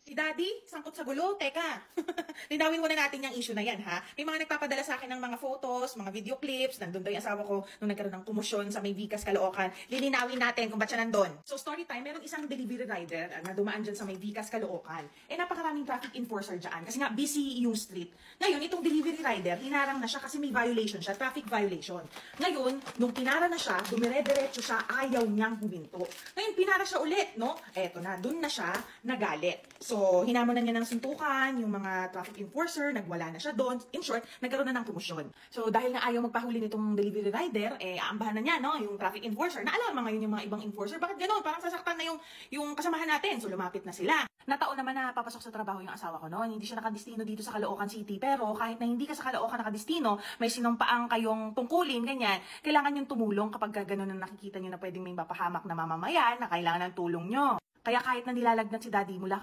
Si Daddy, sangkot sa gulo. Teka, linawin muna natin yung issue na yan, ha? May mga nagpapadala sa akin ng mga photos, mga video clips. Nandun daw yung asawa ko nung nagkaroon ng komosyon sa may Vicas, Caloocan. Lilinawin natin kung ba't siya nandun. So, story time, meron isang delivery rider na dumaan dyan sa may Vicas, Caloocan. Napakaraming traffic enforcer dyan kasi nga busy yung street. Ngayon, itong delivery rider, hinarang na siya kasi may violation siya, traffic violation. Ngayon, nung pinara na siya, dumire-diretso siya, ayaw niyang huminto. Ngayon, pinara siya ulit, no? Eto na, dun na siya nagalit. So, hinamon na niya ng suntukan, yung mga traffic enforcer, nagwala na siya doon. In short, nagkaroon na ng komosyon. So, dahil nga ayaw magpahuli nitong delivery rider, aambahan na niya, no, yung traffic enforcer. Naalala ngayon yung mga ibang enforcer, bakit gano'n? Parang sasaktan na yung kasamahan natin. So, lumapit na sila. Nataon naman na papasok sa trabaho yung asawa ko, no? Hindi siya nakadistino dito sa Caloocan City. Pero, kahit na hindi ka sa Caloocan nakadistino, may sinumpaang kayong tungkulin, ganyan, kailangan yung tumulong kapag gano'n na nakikita nyo na pwedeng may mapahamak na mamamayan, na kailangan ng tulong nyo. Kaya kahit na nilalagnat si Daddy mula